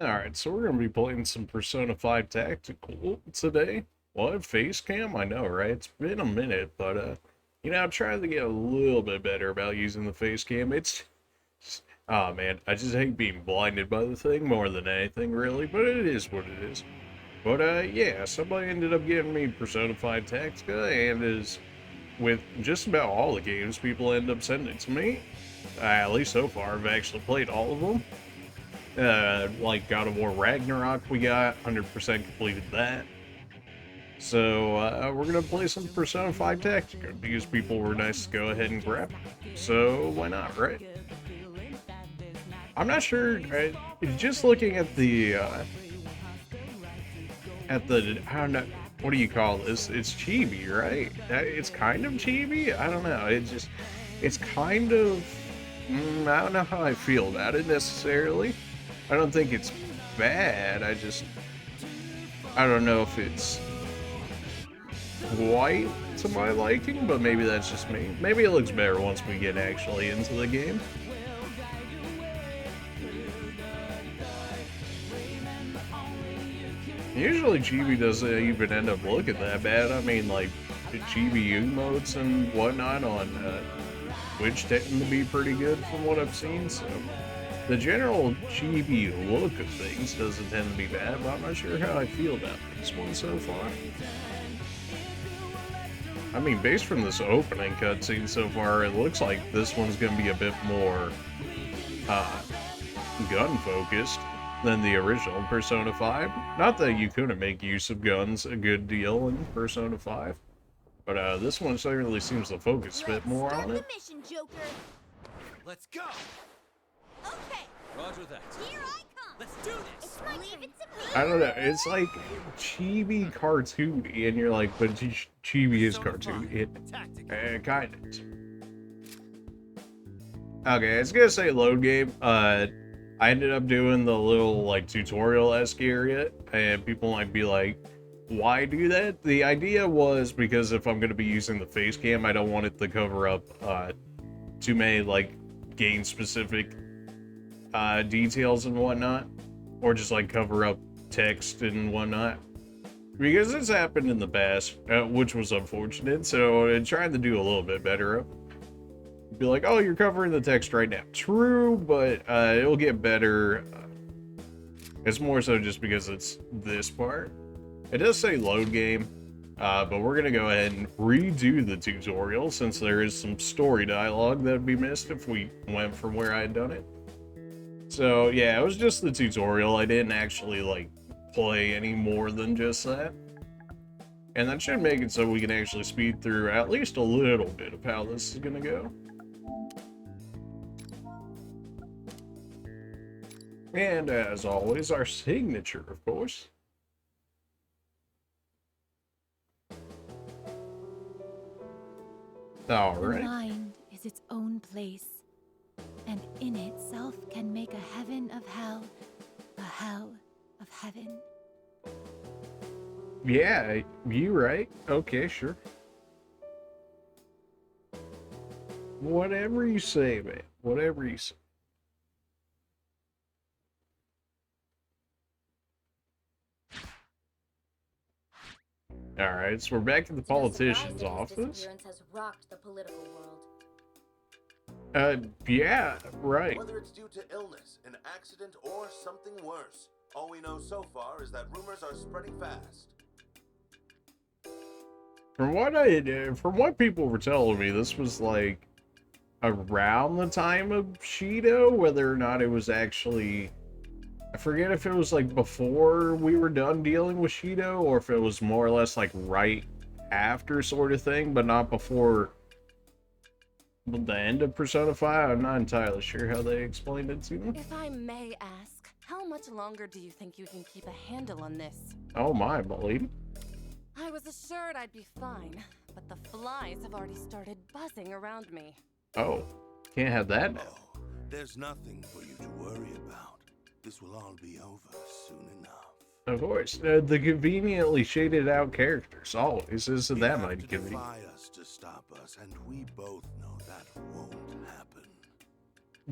Alright, so we're gonna be playing some Persona 5 Tactical today. What? Face cam? I know, right? It's been a minute, but, I'm trying to get a little bit better about using the face cam. Oh man, I just hate being blinded by the thing more than anything, really, but it is what it is. But, yeah, somebody ended up getting me Persona 5 Tactica, and is with just about all the games people end up sending to me. At least so far, I've actually played all of them. Like God of War Ragnarok, we got 100% completed that. So we're gonna play some Persona 5 Tactica because people were nice to go ahead and grab. So why not, right? I'm not sure. Just looking at the I don't know, what do you call this? It's chibi, right? It's kind of chibi. I don't know. It's kind of. I don't know how I feel about it necessarily. I don't think it's bad. I don't know if it's quite to my liking, but maybe that's just me. Maybe it looks better once we get actually into the game. Usually Chibi doesn't even end up looking that bad. I mean, like, the Chibi emotes and whatnot on Twitch tend to be pretty good from what I've seen, so the general chibi look of things doesn't tend to be bad, but I'm not sure how I feel about this one so far. I mean, based from this opening cutscene so far, it looks like this one's going to be a bit more gun-focused than the original Persona 5. Not that you couldn't make use of guns a good deal in Persona 5, but this one certainly seems to focus a bit more on it. Mission, Joker. Let's go! Okay, Roger that. here I come. Let's do this! Leave it to me. I don't know, it's like chibi cartoony, and you're like, but chibi is cartoony. It kind of is. Okay, I was gonna say load game. I ended up doing the little like tutorial-esque area, and people might be like, why do that? The idea was because if I'm gonna be using the face cam, I don't want it to cover up too many like game specific details and whatnot, or just like cover up text and whatnot, because it's happened in the past, which was unfortunate. So I'm trying to do a little bit better. Be like, oh, you're covering the text right now. True, but it'll get better. It's more so just because it's this part. It does say load game, but we're gonna go ahead and redo the tutorial since there is some story dialogue that'd be missed if we went from where I had done it. So yeah, it was just the tutorial. I didn't actually like play any more than just that. And that should make it so we can actually speed through at least a little bit of how this is gonna go. And as always, our signature, of course. Alright. The mind is its own place, and in itself can make a heaven of hell, a hell of heaven. Yeah, you right. Okay, sure. Whatever you say, man. Whatever you say. Alright, so we're back at the politician's office. Has rocked the political world. Yeah, right. Whether it's due to illness, an accident, or something worse, all we know so far is that rumors are spreading fast. From what people were telling me, this was like around the time of Shido, whether or not it was actually, I forget if it was like before we were done dealing with Shido, or if it was more or less like right after sort of thing, but not before the end of Persona 5. I'm not entirely sure how they explained it to me. If I may ask, how much longer do you think you can keep a handle on this? Oh my, lady. I was assured I'd be fine, but the flies have already started buzzing around me. Oh, can't have that now. Oh, there's nothing for you to worry about. This will all be over soon enough. Of course, the conveniently shaded out characters always isn't that mighty You have to convenient. defy us to stop us, and we both know that won't happen.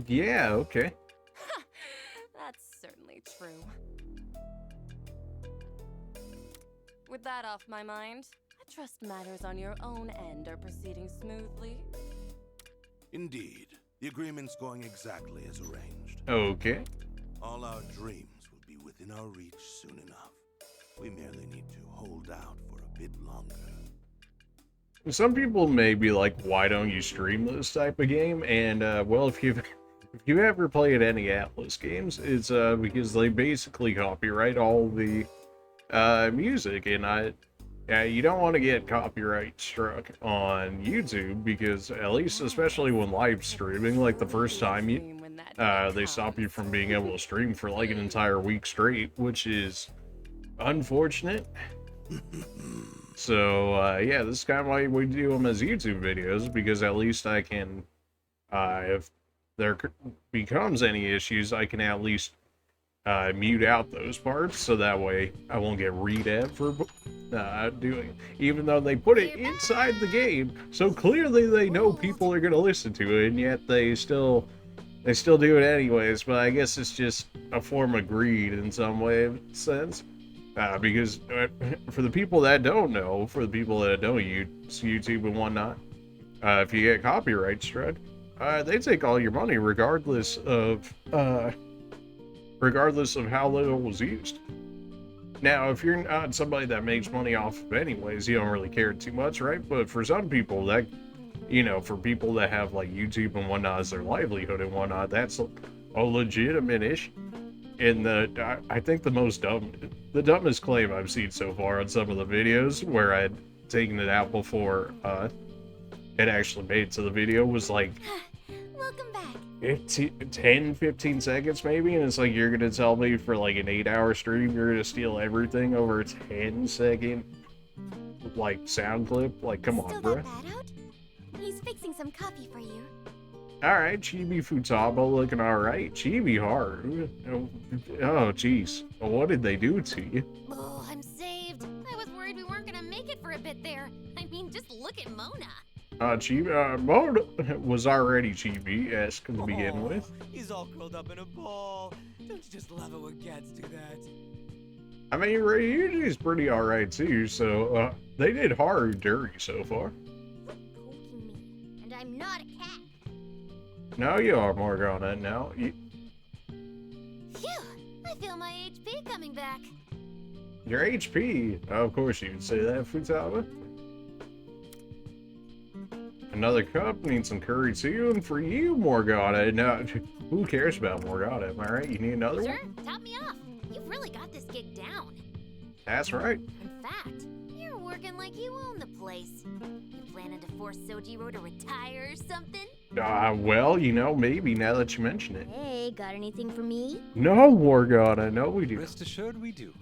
Yeah, okay. That's certainly true. With that off my mind, I trust matters on your own end are proceeding smoothly. Indeed. The agreement's going exactly as arranged. Okay. All our dreams will be within our reach soon enough. We merely need to hold out for a bit longer. Some people may be like, why don't you stream this type of game? And, well, if you ever played any Atlas games, it's because they basically copyright all the music, and you don't want to get copyright struck on YouTube, because at least, especially when live streaming, like the first time they stop you from being able to stream for like an entire week straight, which is unfortunate. So yeah, this is kind of why we do them as YouTube videos, because at least I can, if there becomes any issues, I can at least mute out those parts, so that way I won't get read for doing it. Even though they put it inside the game, so clearly they know people are gonna listen to it, and yet they still do it anyways. But I guess it's just a form of greed in some sense. Because for the people that don't know, for the people that don't use YouTube and whatnot, if you get copyright struck, they take all your money regardless of how little was used. Now, if you're not somebody that makes money off of anyways, you don't really care too much, right? But for some people, that, you know, for people that have like YouTube and whatnot as their livelihood and whatnot, that's a legitimate issue. And I think the dumbest claim I've seen so far on some of the videos where I'd taken it out before it actually made it to the video was like, Welcome back. 10-15 seconds maybe, and it's like, you're gonna tell me for like an 8-hour stream you're gonna steal everything over a 10-second like sound clip? Like, come on, Still bro. that bad out? He's fixing some coffee for you. Alright, Chibi Futaba looking alright. Chibi hard. Oh jeez, what did they do to you? Oh, I'm saved. I was worried we weren't gonna make it for a bit there. I mean, just look at Mona. Chibi, Mona was already Chibi-esque to begin with. He's all curled up in a ball. Don't you just love it when cats do that? I mean, Ryuji's pretty alright too, so they did hard dirty so far. Quit poking me. And I'm not a cat. No, you are, Morgana. Now, Phew! I feel my HP coming back. your HP. Oh, of course you would say that, Futaba. Another cup, need some curry too, and for you, Morgana. Now, who cares about Morgana? Am I right? You need another Sure, one? top me off. You've really got this gig down. That's right. In fact, you're working like you own the place. You planning to force Sojiro to retire or something? Well, you know, maybe now that you mention it. Hey, got anything for me? No, Morgana, no, we do. Rest assured we do.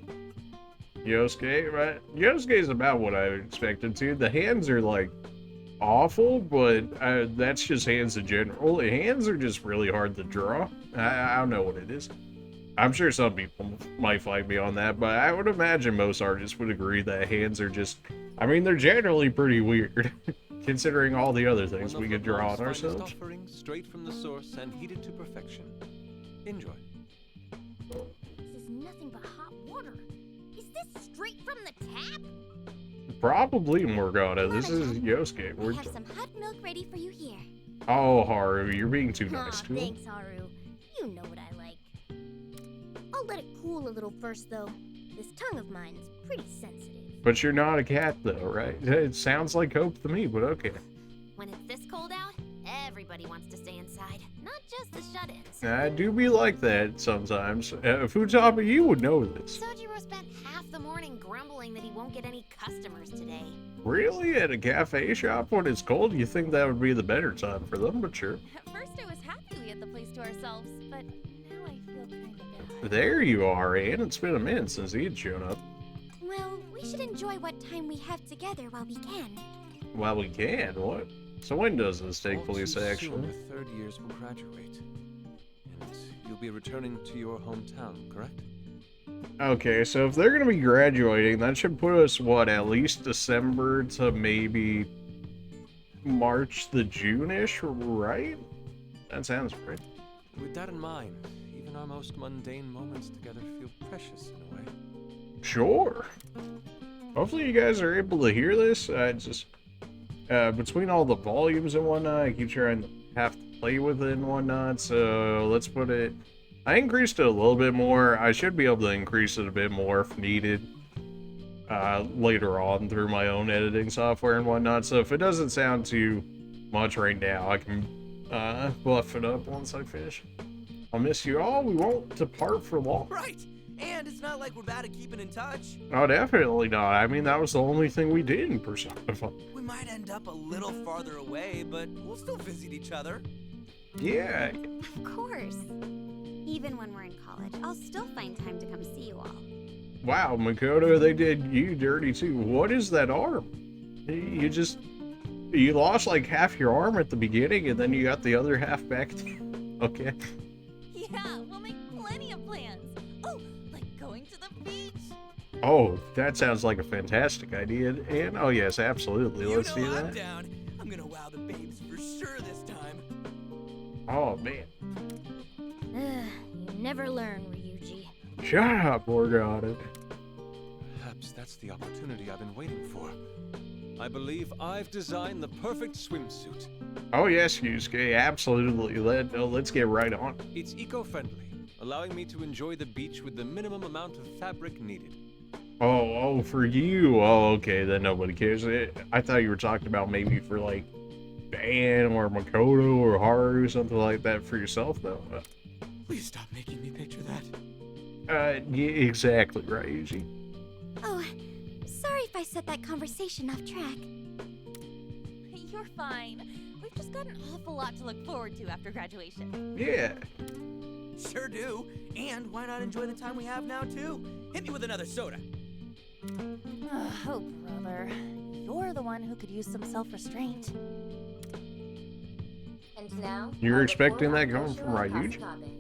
Yosuke, right? Yosuke's about what I expected to. The hands are like awful, but that's just hands in general. The hands are just really hard to draw. I don't know what it is. I'm sure some people might fight me on that, but I would imagine most artists would agree that hands are just, I mean, they're generally pretty weird, considering all the other things we could draw on ourselves. Offering straight from the source and heated to perfection. Enjoy. This is nothing but hot water. Is this straight from the tap? Probably, Morgana. This is Yosuke. I have some hot milk ready for you here. Oh, Haru, you're being too nice Aw, to him. thanks, Haru. You know what I like. I'll let it cool a little first, though. This tongue of mine's pretty sensitive. But you're not a cat, though, right? It sounds like hope to me, but okay. When it's this cold out, everybody wants to stay inside, not just the shut-ins. I do be like that sometimes. Futaba, you would know this. Sojiro spent half the morning grumbling that he won't get any customers today. Really? At a cafe shop when it's cold? You think that would be the better time for them, but sure. At first I was happy we had the place to ourselves, but now I feel kind of bad. There you are, Anne. It's been a minute since he had shown up. Well, we should enjoy what time we have together while we can. Well, we can. What? So when does this take All place, too soon, actually? the third years will graduate. And you'll be returning to your hometown, correct? Okay, so if they're going to be graduating, that should put us, what, at least December to maybe March the June-ish, right? That sounds right. With that in mind, even even our most mundane moments together feel precious in a way. Sure. Hopefully you guys are able to hear this. Between all the volumes and whatnot, I keep trying to have to play with it and whatnot, so let's put it... I increased it a little bit more. I should be able to increase it a bit more if needed later on through my own editing software and whatnot, so if it doesn't sound too much right now, I can buff it up once I finish. I'll miss you all. We won't depart for long. Right! And it's not like we're bad at keeping in touch. Oh, definitely not. I mean, that was the only thing we did in Persona 5. We might end up a little farther away, but we'll still visit each other. Yeah. Of course. Even when we're in college, I'll still find time to come see you all. Wow, Makoto, they did you dirty too. What is that arm? You lost like half your arm at the beginning, and then you got the other half back. Okay. Yeah, we'll make plenty of plans. Oh, like going to the beach. Oh, that sounds like a fantastic idea. And oh yes, absolutely. Let's do I'm that. down. I'm gonna wow the babes for sure this time. Oh man. You never learn, Ryuji. Shut up, Morgana. Perhaps that's the opportunity I've been waiting for. I believe I've designed the perfect swimsuit. Oh yes, Yusuke, absolutely. Let's get right on. It's eco-friendly, allowing me to enjoy the beach with the minimum amount of fabric needed. Oh, for you. Oh, okay, then nobody cares. I thought you were talking about maybe for like Dan or Makoto or Haru, something like that for yourself, though. Please stop making me picture that. Yeah, exactly right, Yuji. Oh, sorry if I set that conversation off track. You're fine. We've just got an awful lot to look forward to after graduation. Yeah. Sure do. And why not enjoy the time we have now, too? Hit me with another soda. Oh, brother. You're the one who could use some self-restraint. And now, You're I'll expecting report that on coming from Toshiro Ryuji? Kasakabe.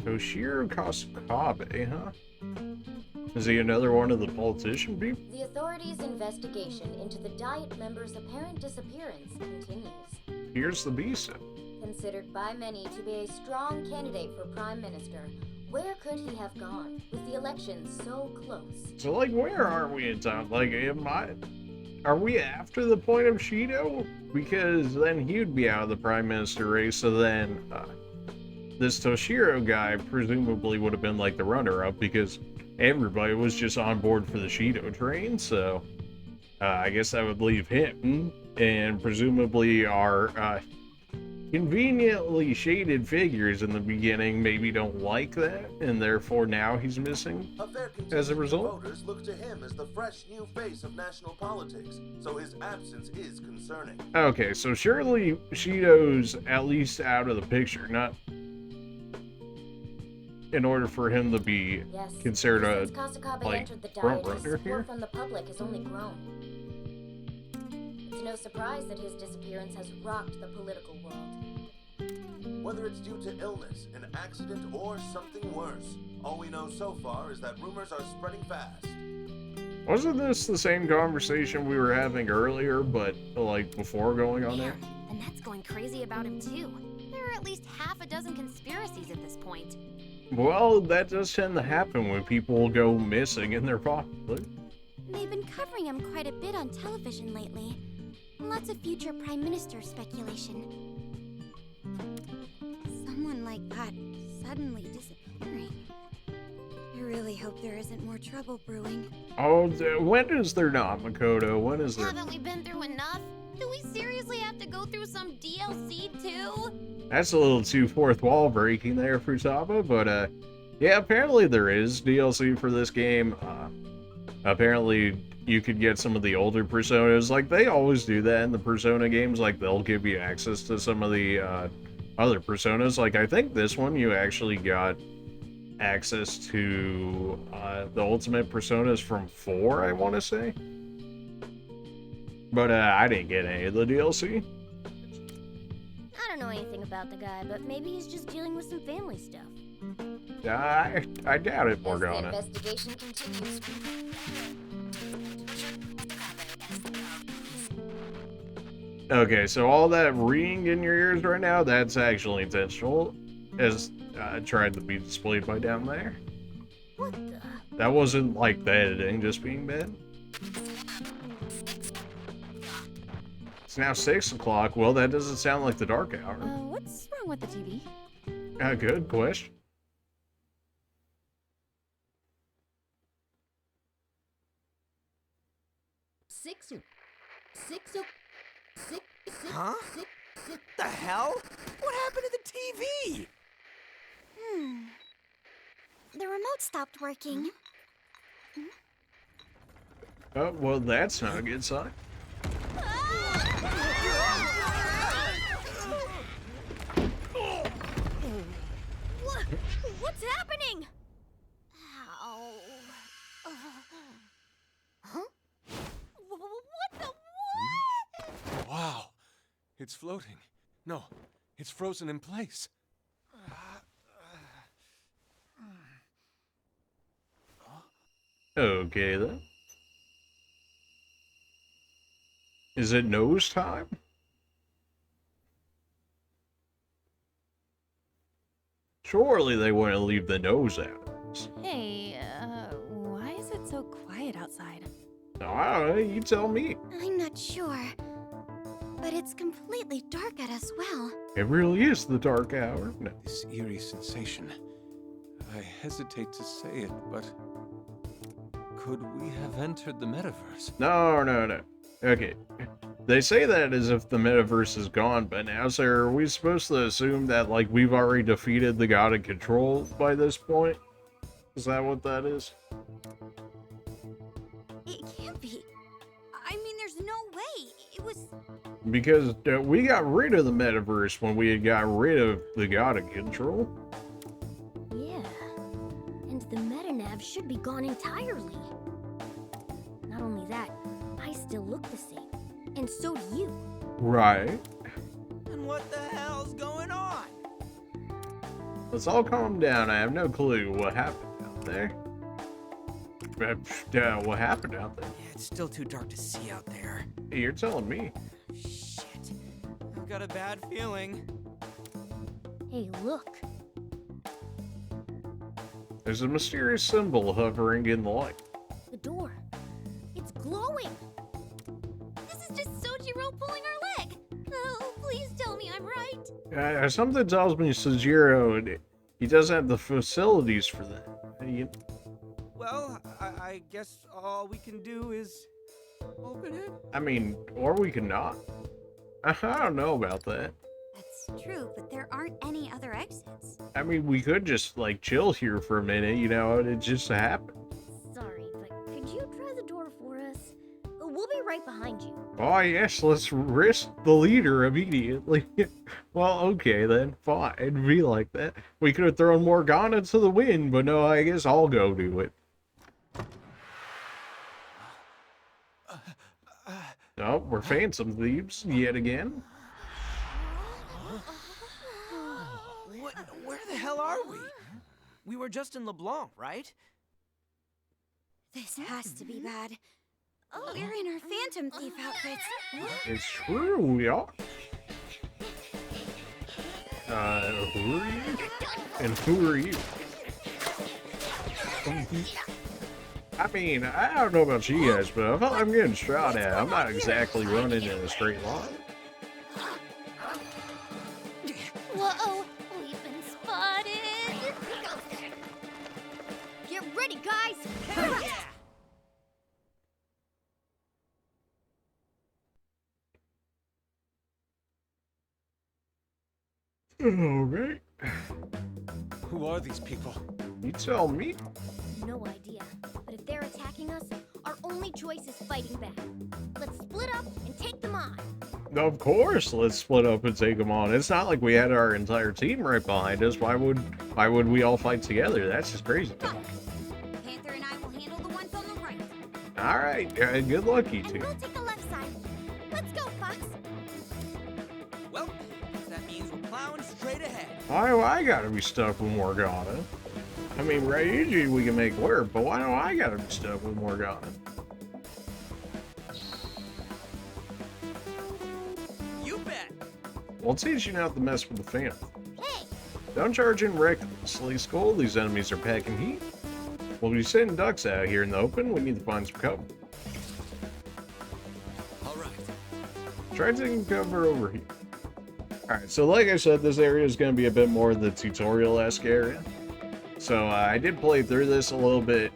Toshiro Kasakabe, huh? Is he another one of the politician people? The authorities' investigation into the Diet member's apparent disappearance continues. Here's the visa. Considered by many to be a strong candidate for Prime Minister, where could he have gone with the election so close? So, like, where are we in time? Like, are we after the point of Shido? Because then he'd be out of the Prime Minister race, so then, this Toshiro guy presumably would have been, like, the runner-up, because everybody was just on board for the Shido train, so, I guess that would leave him, and presumably our, conveniently shaded figures in the beginning maybe don't like that, and therefore now he's missing. A fair As a contingent result? of voters look to him as the fresh new face of national politics, so his absence is concerning. Okay, so surely Shido's at least out of the picture, not in order for him to be Yes, considered a since Kasakabe like, entered the front Diet, his runner support here? from the public has only grown. It's no surprise that his disappearance has rocked the political world. Whether it's due to illness, an accident, or something worse, all we know so far is that rumors are spreading fast. Wasn't this the same conversation we were having earlier, but like before going on there? And that's going crazy about him too. There are at least half a dozen conspiracies at this point. Well, that does tend to happen when people go missing and they're popular. They've been covering him quite a bit on television lately. Lots of future prime minister speculation. Someone like that suddenly disappearing. I really hope there isn't more trouble brewing. Oh, when is there not, Makoto? When is there? Haven't we been through enough? Do we seriously have to go through some DLC too? That's a little too fourth wall breaking there, Futaba, but yeah, apparently there is DLC for this game. Apparently you could get some of the older Personas, like they always do that in the Persona games, like they'll give you access to some of the other Personas. Like I think this one you actually got access to the Ultimate Personas from 4, I want to say. But I didn't get any of the DLC. I don't know anything about the guy, but maybe he's just dealing with some family stuff. I doubt it, As the Morgana. investigation continues. Okay, so all that ringing in your ears right now, that's actually intentional. As tried to be displayed by down there. What the? That wasn't like the editing just being bad. It's now 6 o'clock. Well, that doesn't sound like the dark hour. What's wrong with the TV? Good question. Huh? The hell? What happened to the TV? The remote stopped working. Oh, well, that's not a good sign. What's happening? Ow. Huh? What the what? Wow. It's floating. No, it's frozen in place. Okay, then. Is it nose time? Surely they want to leave the nose out. Hey, why is it so quiet outside? I don't know, you tell me. I'm not sure. But it's completely dark out as well. It really is the dark hour. No. This eerie sensation. I hesitate to say it, but could we have entered the metaverse? No. Okay. They say that as if the metaverse is gone, but now, sir, are we supposed to assume that, like, we've already defeated the god of control by this point? Is that what that is? It can't be. I mean, there's no way. It was... Because we got rid of the metaverse when we had got rid of the god of control. Yeah. And the metanav should be gone entirely. Not only that, I still look the same. And so do you. Right. And what the hell's going on? Let's all calm down. I have no clue what happened out there. What happened out there? Yeah, it's still too dark to see out there. You're telling me. Shit. I've got a bad feeling. Hey, look. There's a mysterious symbol hovering in the light. The door. It's glowing. This is just Sojiro pulling our leg. Oh, please tell me I'm right. Something tells me Sojiro, he doesn't have the facilities for that. Well, I guess all we can do is open it. I mean, or we could not. I don't know about that. That's true, but there aren't any other exits. I mean, we could just, like, chill here for a minute, you know, and it just happened. Sorry, but could you try the door for us? We'll be right behind you. Oh, yes, let's risk the leader immediately. Well, okay, then, fine, it'd be like that. We could have thrown Morgana to the wind, but no, I guess I'll go do it. Oh, we're phantom thieves yet again. Where the hell are we? We were just in LeBlanc, right? This has to be bad. We're in our Phantom Thief outfits. It's true, we are. Who are you? And who are you? I mean, I don't know about you guys, but if I'm getting shot at, I'm not exactly running in a straight line. Whoa, we've been spotted. Get ready, guys. Alright. Who are these people? You tell me. No idea. But if they're attacking us, our only choice is fighting back. Let's split up and take them on. Of course, let's split up and take them on. It's not like we had our entire team right behind us. Why would we all fight together? That's just crazy. Panther and I will handle the ones on the right. Alright, good luck, you And two. we'll take the left side. Let's go, Fox. Well, that means we're plowing straight ahead. Why do I gotta be stuck with Morgana? I mean, right, usually we can make work, but why do I gotta be stuck with Morgana? You bet. Well, teach you not to mess with the Phantom. Hey, Don't charge in recklessly, Skull. These enemies are packing heat. We'll be sending ducks out here in the open. We need to find some cover. Alright. Try taking cover over here. Alright, so like I said, this area is going to be a bit more of the tutorial-esque area. So I did play through this a little bit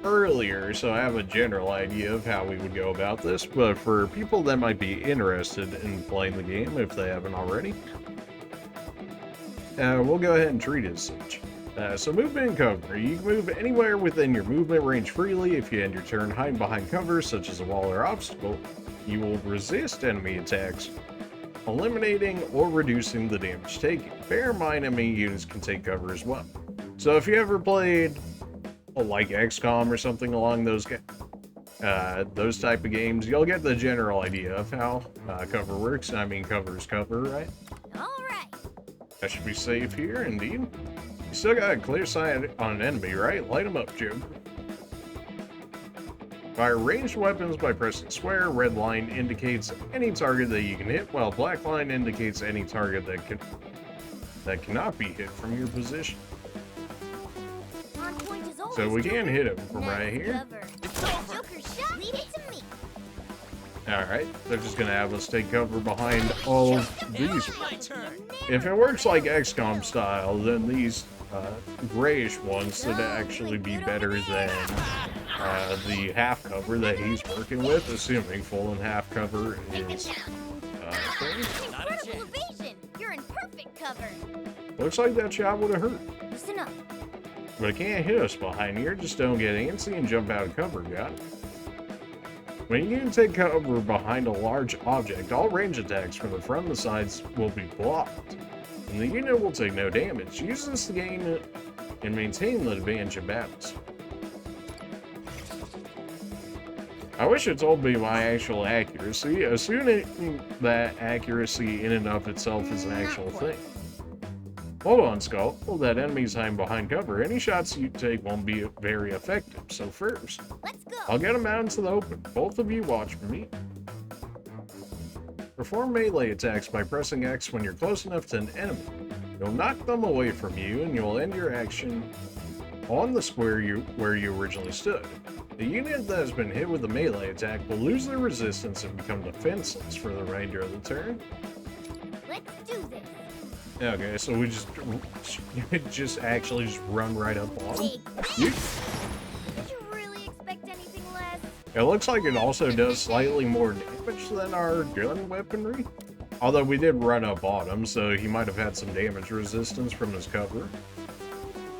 earlier, so I have a general idea of how we would go about this, but for people that might be interested in playing the game, if they haven't already, we'll go ahead and treat it as such. So movement and cover. You can move anywhere within your movement range freely. If you end your turn hiding behind cover, such as a wall or obstacle, you will resist enemy attacks, eliminating or reducing the damage taken. Bear in mind, enemy units can take cover as well. So if you ever played like XCOM or something along those type of games, you'll get the general idea of how cover works. I mean, cover is cover, right? Alright. I should be safe here, indeed. You still got a clear sight on an enemy, right? Light them up, Joker. Fire ranged weapons by pressing square. Red line indicates any target that you can hit, while black line indicates any target that cannot be hit from your position. On point as always, So we can Joker. hit him from Nice right here. cover. It's over. Joker's shot. Leave it to me. Alright, they're just gonna have us take cover behind all of these. My turn. If it works like XCOM style, then these grayish ones should actually be better than the half cover that he's working with, assuming full and half cover is thing. Not a Incredible chance. evasion. You're in perfect cover. Looks like that shot would have hurt. Listen up. But it can't hit us behind here, just don't get antsy and jump out of cover, got it? When you can take cover behind a large object, all range attacks from the front and the sides will be blocked, and the unit will take no damage. Use this to gain and maintain the advantage in battles. I wish it told me my actual accuracy, assuming that accuracy in and of itself is an actual thing. Hold on, Skull. Well, that enemy's hiding behind cover. Any shots you take won't be very effective, so first, Let's go. I'll get them out into the open. Both of you watch for me. Perform melee attacks by pressing X when you're close enough to an enemy. You'll knock them away from you, and you'll end your action on the square where you originally stood. The unit that has been hit with a melee attack will lose their resistance and become defenseless for the remainder of the turn. Let's do this. Okay, so we just actually run right up on them. Take You- this. Did you really expect anything less? It looks like it also does slightly more damage than our gun weaponry. Although we did run up on him, so he might have had some damage resistance from his cover.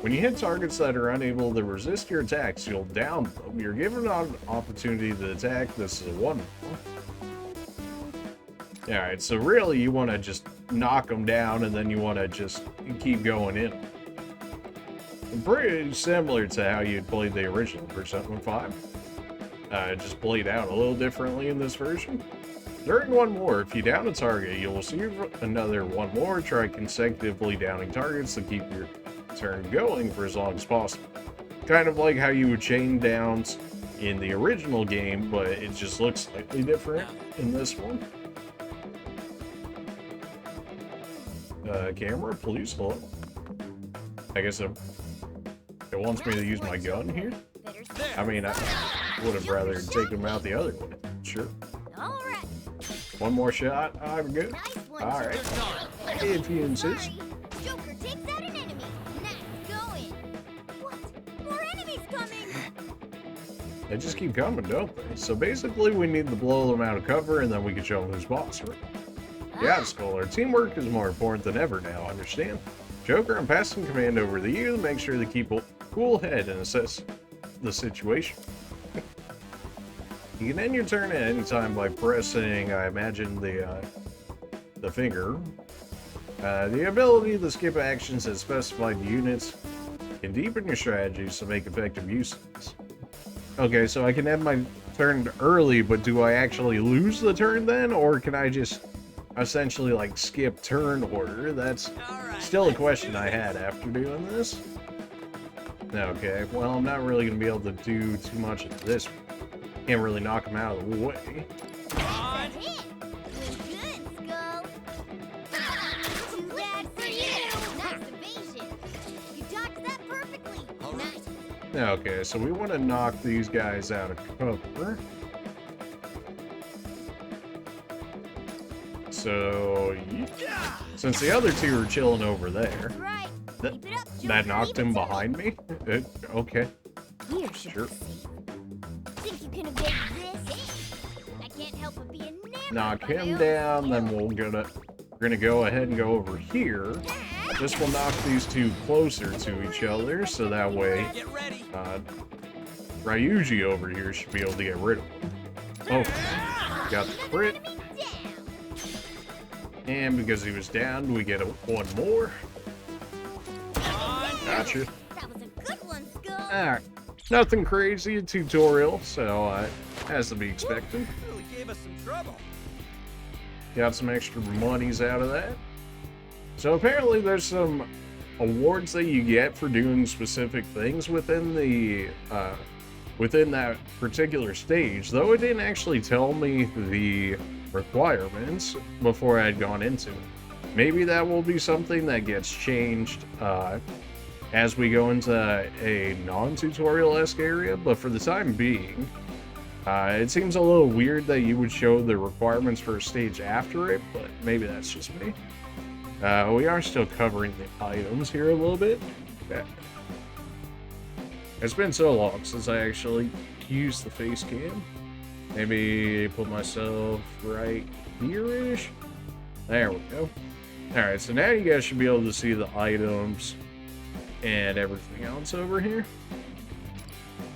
When you hit targets that are unable to resist your attacks, you'll down them. You're given an opportunity to attack. This is a 1. Alright, so really you want to just knock them down and then you want to just keep going in. Pretty similar to how you'd played the original Persona 5. Just played out a little differently in this version. During one more, if you down a target, you'll receive another one more. Try consecutively downing targets to keep your turn going for as long as possible. Kind of like how you would chain downs in the original game, but it just looks slightly different in this one. Camera, please, hello. I guess it wants me to use my gun here. Better I mean, I would have rather taken him out the other way. Sure. All right. One more shot. I'm good. Nice one. All right. Joker. If you insist. Sorry. Joker takes out an enemy. Nice going. What? More enemies coming. They just keep coming, don't they? So basically, we need to blow them out of cover, and then we can show them who's boss, right? Yeah, Scholar. Teamwork is more important than ever now, understand? Joker, I'm passing command over to you to make sure to keep a cool head and assess the situation. You can end your turn at any time by pressing, I imagine, the finger. The ability to skip actions at specified units can deepen your strategies to make effective use of this. Okay, so I can end my turn early, but do I actually lose the turn then? Or can I just essentially like skip turn order? That's still a question I had after doing this. Okay, well, I'm not really going to be able to do too much of this. Can't really knock him out of the way. That's a hit. Good, Skull. Too bad for you. Nice Okay, so we want to knock these guys out of cover. So, since the other two are chilling over there, Right. that, Keep it up, that Joker. knocked him behind me? Okay, Here should sure. be safe. Think you can evade this? I can't help but be enamored Knock by my him own down, then skill. we're gonna go ahead and go over here. This will knock these two closer to each other, so that way, Get ready. Ryuji over here should be able to get rid of him. Oh, got the crit. Enemy down. And because he was down, we get one more. Gotcha. That was a good one, Skull. Alright. Nothing crazy, a tutorial, so as to be expected. Really gave us some trouble. Got some extra monies out of that. So apparently there's some awards that you get for doing specific things within the within that particular stage, though it didn't actually tell me the requirements before I'd gone into it. Maybe that will be something that gets changed as we go into a non-tutorial-esque area, but for the time being, it seems a little weird that you would show the requirements for a stage after it, but maybe that's just me. We are still covering the items here a little bit. Okay. It's been so long since I actually used the face cam. Maybe put myself right here-ish. There we go. Alright, so now you guys should be able to see the items and everything else over here.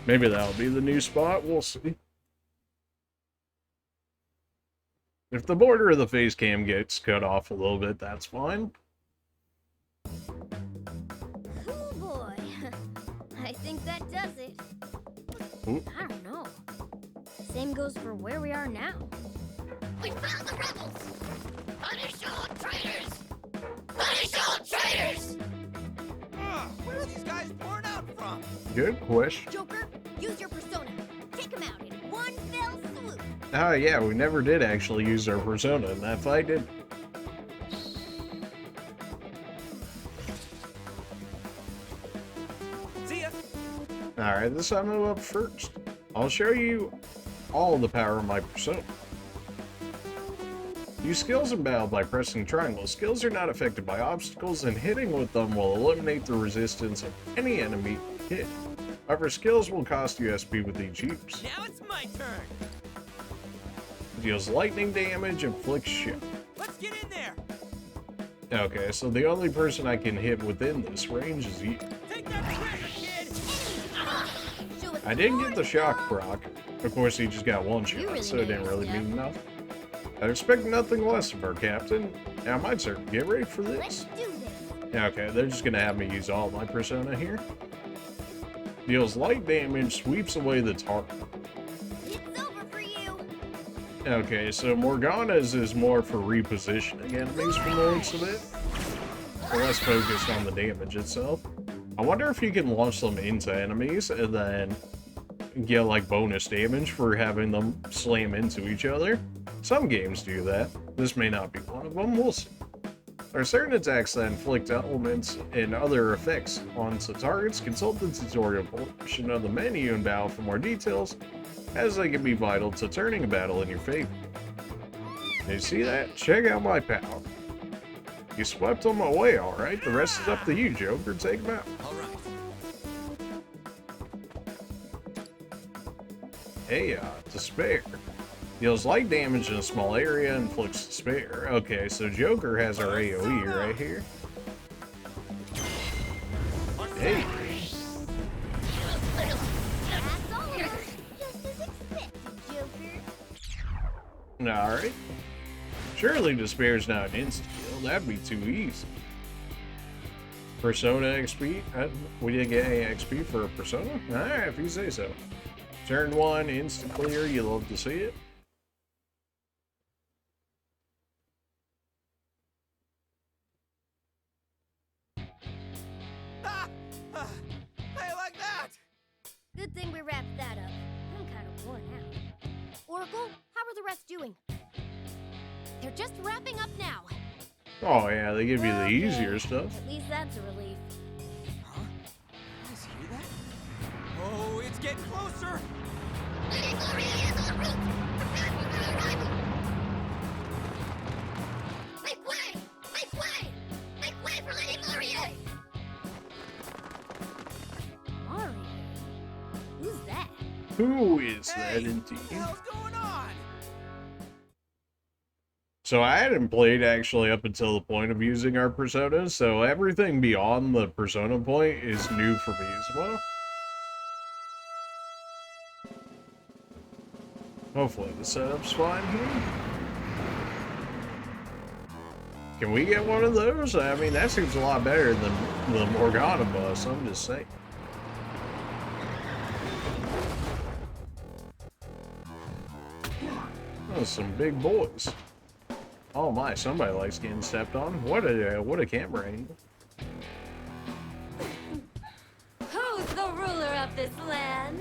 Maybe that'll be the new spot. We'll see. If the border of the face cam gets cut off a little bit, that's fine. Oh boy. I think that does it. Ooh. I don't know. Same goes for where we are now. We found the rebels! Punish all traitors! Punish all traitors! Where are these guys pouring out from? Good question. Joker, use your persona. Take him out in one fell swoop. Ah, yeah, we never did actually use our persona in that fight, did See ya. Alright, this time I'm up first. I'll show you all the power of my persona. Use skills in battle by pressing triangle. Skills are not affected by obstacles, and hitting with them will eliminate the resistance of any enemy hit. However, skills will cost you SP with each use. Now it's my turn. Deals lightning damage, inflicts shield. Let's get in there. Okay, so the only person I can hit within this range is you. Take that trigger, kid. Show us I didn't your get the shock stuff. proc. Of course, he just got one You shot, really so it know didn't your really stuff. mean enough. I expect nothing less of our captain. Now, my turn. Get ready for Let's this. do this. Okay, they're just gonna have me use all my persona here. Deals light damage, sweeps away the target. It's over for you. Okay, so Morgana's is more for repositioning enemies from the looks of it. Less focused on the damage itself. I wonder if you can launch them into enemies and then get like bonus damage for having them slam into each other. Some games do that. This may not be one of them. We'll see. There are certain attacks that inflict elements and other effects onto targets. Consult the tutorial portion of the menu in battle for more details, as they can be vital to turning a battle in your favor. You see that? Check out my power. You swept them away, alright. The rest is up to you, Joker. Take them out. All right. Hey, despair. Deals light damage in a small area, inflicts despair. Okay, so Joker has our AoE right here. Hey. That's all of us. Just as expected, Joker. Alright. Surely despair's not an insta-kill. That'd be too easy. Persona XP? We didn't get any XP for a Persona? Alright, if you say so. Turn 1, insta-clear. You love to see it. Hey, like that. Good thing we wrapped that up. I'm kind of worn out. Oracle, how are the rest doing? They're just wrapping up now. Oh yeah, they give you the Okay, easier stuff. At least that's a relief. Huh? You guys hear that? getting closer. Lady Gloria is en route. Prepare for her arrival. Make way! Make way! Make way for Lady Gloria! Mario? Who's that? Who is Hey, that indeed? what the hell's going on? So I hadn't played actually up until the point of using our personas, so everything beyond the persona point is new for me as well. Hopefully the setup's fine here. Can we get one of those? I mean, that seems a lot better than the Morgana bus, I'm just saying. Oh, some big boys. Oh my, somebody likes getting stepped on. What a camera angle. Who's the ruler of this land?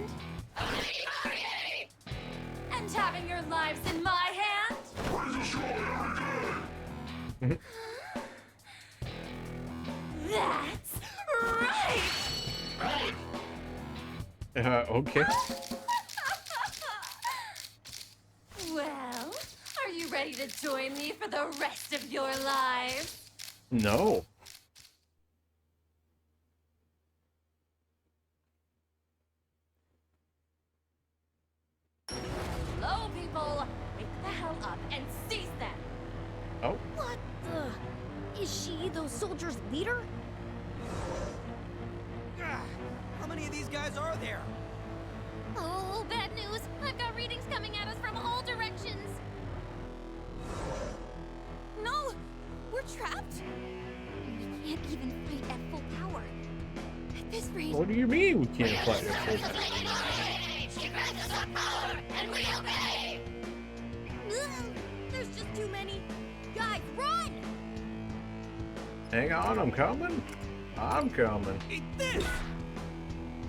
Lady Gloria! And having your lives in my hand? That's right! Okay. Well, are you ready to join me for the rest of your lives? No. Hello, people! Wake the hell up and seize them! Oh. What the? Is she those soldiers' leader? How many of these guys are there? Oh, bad news! I've got readings coming at us from all directions! No! We're trapped? We can't even fight at full power. At this rate... What do you mean we can't fight it? Lady Gloria! She grants us our power, and we obey! Ugh, there's just too many. Guys, run! Hang on, I'm coming. I'm coming. Eat this!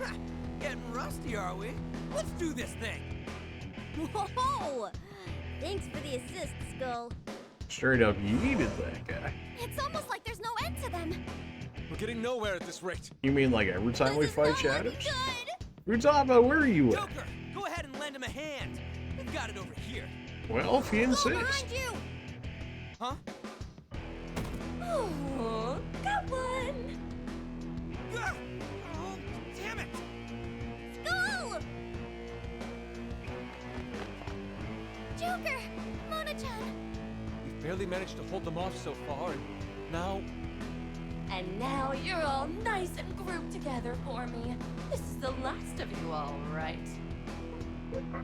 Ha, getting rusty, are we? Let's do this thing. Whoa! Thanks for the assist, Skull. Straight up yeeted that guy. It's almost like there's no end to them. We're getting nowhere at this rate. You mean like every time we This is fight not looking shadows? good. Rutaba, where are you at? Joker, go ahead and lend him a hand. We've got it over here. Well, if you Skull, insist. behind you! Huh? Oh, got one! Ah! Oh, damn it! Skull! Joker! Mona-chan! We've barely managed to hold them off so far, and now... And now you're all nice and grouped together for me. This is the last of you, all right.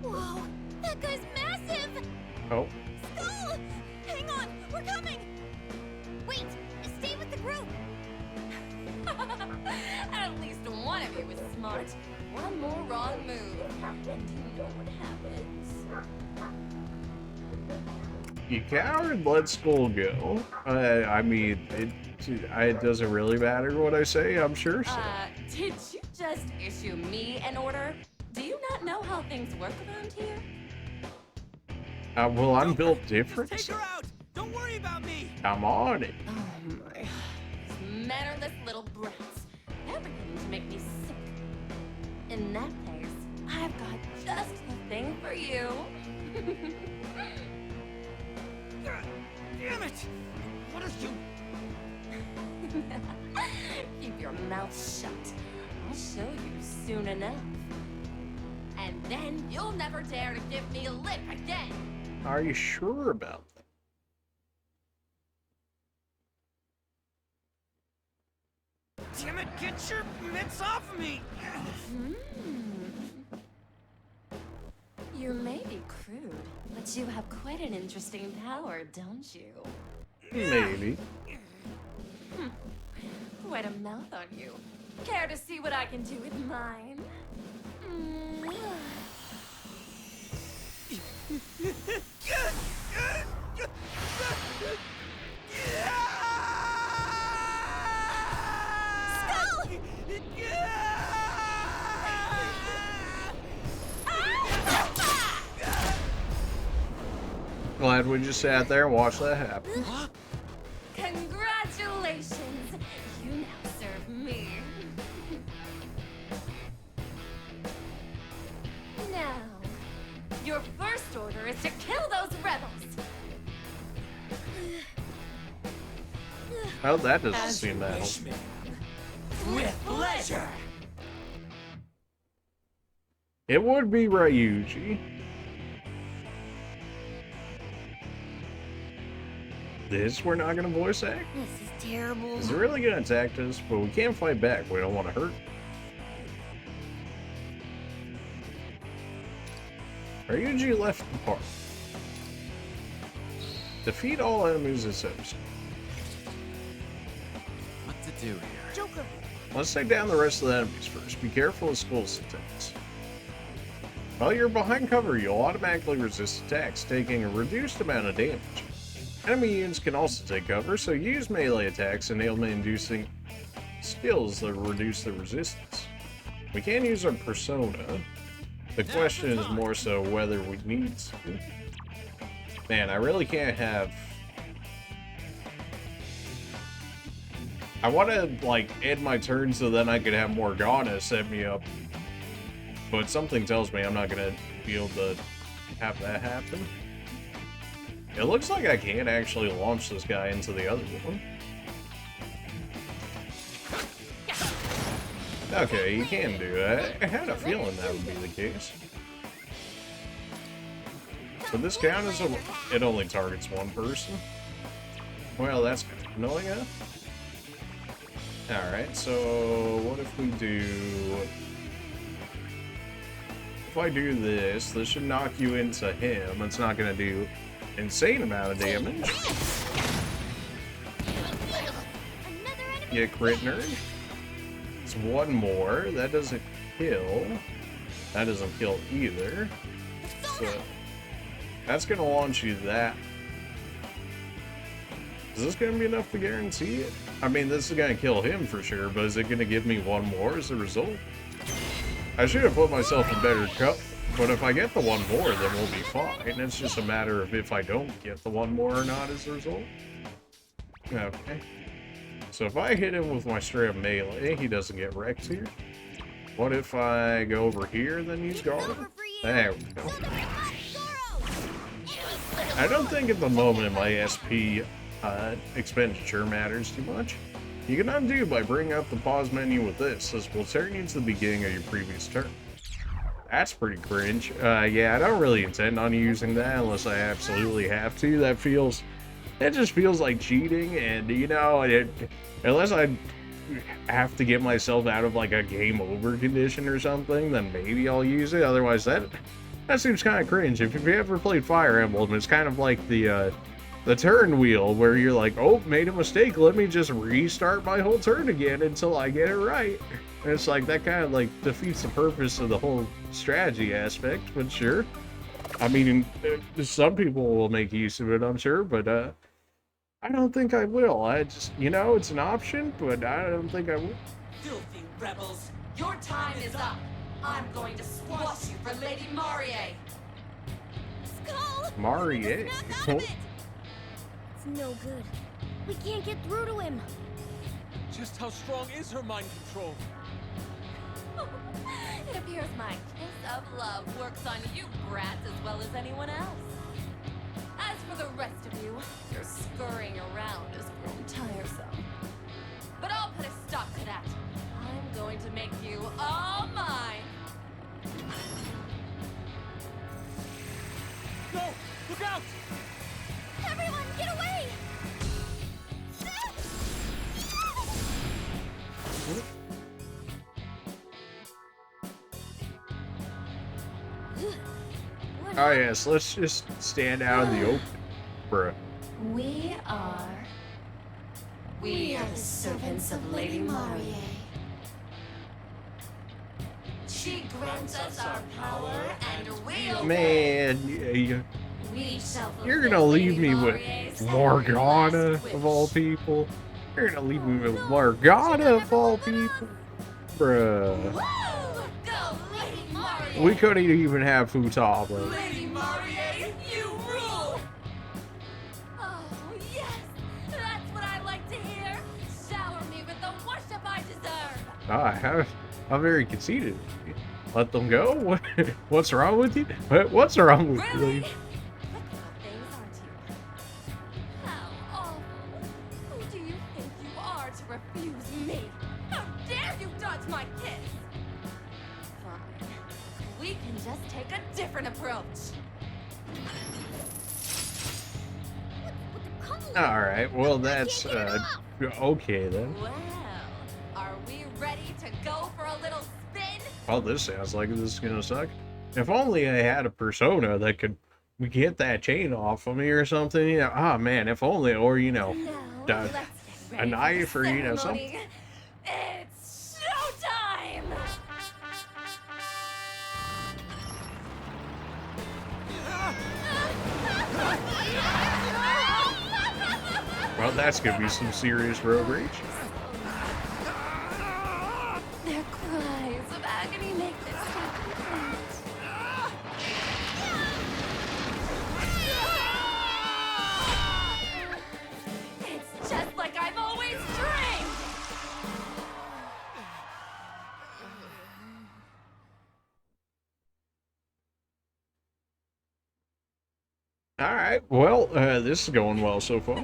Whoa! That guy's massive! Oh, Skull! Hang on! We're coming! Wait! Stay with the group! At least one of you was smart. One more wrong move, and you know what happens. you coward, let Skull go. I mean, it doesn't really matter what I say, I'm sure so. Did you just issue me an order? Do you not know how things work around here? Well, I'm built Just different. take her out! Don't worry about me! I'm on it. Oh my. These mannerless little brats. They're beginning to make me sick. In that case, I've got just the thing for you. God damn it! What is you... Keep your mouth shut. I'll show you soon enough. And then you'll never dare to give me a lip again. Are you sure about that? Damn it, get your mitts off of me! You may be crude, but you have quite an interesting power, don't you? Maybe. Quite a mouth on you. Care to see what I can do with mine? Glad we just sat there and watched that happen. Congratulations! You now serve me. Well, that doesn't As seem you that wish helpful. me. With pleasure. It would be Ryuji. This we're not gonna voice act? This is terrible. Is it really gonna attack us? But we can't fight back. We don't want to hurt. Ryuji left the park. Defeat all enemies in episode. What to do here? Joker. Let's take down the rest of the enemies first. Be careful of Skull's attacks. While you're behind cover, you'll automatically resist attacks, taking a reduced amount of damage. Enemy units can also take cover, so use melee attacks and ailment-inducing skills that reduce the resistance. We can use our persona. The question is more so whether we need to. Man, I really can't have... I want to, like, end my turn so then I could have Morgana set me up. But something tells me I'm not going to be able to have that happen. It looks like I can't actually launch this guy into the other one. Okay, you can do that. I had a feeling that would be the case. So this count as it only targets one person? Well, that's kind of annoying, huh? Alright, so what if we do... If I do this, this should knock you into him. It's not going to do insane amount of damage. Yeah, crit nerd. It's one more. That doesn't kill. That doesn't kill either. So that's going to launch you that. Is this going to be enough to guarantee it? I mean, this is going to kill him for sure, but is it going to give me one more as a result? I should have put myself in better cover, but if I get the one more, then we'll be fine. It's just a matter of if I don't get the one more or not as a result. Okay. So if I hit him with my straight up melee, he doesn't get wrecked here. What if I go over here, then he's gone? There we go. I don't think at the moment my SP expenditure matters too much. You can undo by bringing up the pause menu with this. This will turn you to the beginning of your previous turn. That's pretty cringe. Yeah, I don't really intend on using that unless I absolutely have to. It just feels like cheating, and you know, unless I have to get myself out of like a game over condition or something, then maybe I'll use it. Otherwise, that seems kind of cringe. If you ever played Fire Emblem, it's kind of like the turn wheel where you're like, oh, made a mistake, let me just restart my whole turn again until I get it right. And it's like that kind of like defeats the purpose of the whole strategy aspect, but sure. I mean, some people will make use of it, I'm sure, but I don't think I will. I just, you know, it's an option, but I don't think I will. Filthy rebels, your time is up. I'm going to squash you for Lady Marie. Skull! Marie. It's no good. We can't get through to him. Just how strong is her mind control? It appears my kiss of love works on you brats as well as anyone else. As for the rest of you, your scurrying around has grown tiresome. But I'll put a stop to that. I'm going to make you all mine. No! Look out! Everyone, get away! Oh yes, let's just stand out in the open, bruh. We are the servants of Lady Marie. She grants us our power and we obey. Man, We shall you're gonna fulfill leave Lady me with Marie's Morgana every last of all wish. people. You're gonna leave me with Morgana of all people, bruh. Woo! Go, Lady Marie! We couldn't even have Futaba. Lady Marie, you rule! Oh, yes! That's what I like to hear! Shower me with the worship I deserve! I'm very conceited. Let them go? What's wrong with you? What's wrong with Really? you? Quick little things, aren't you? How awful! Who do you think we can just take a different approach. Alright, well that's okay then. Well, are we ready to go for a little spin? Well, this sounds like this is gonna suck. If only I had a persona that could get that chain off of me or something. You know, ah man, if only, or you know, Now, a let's get ready knife for or the you know ceremony. something. It's showtime! Well, that's gonna be some serious road rage. Their cries of agony make this so complete. It's just like I've always dreamed! All right, well, this is going well so far.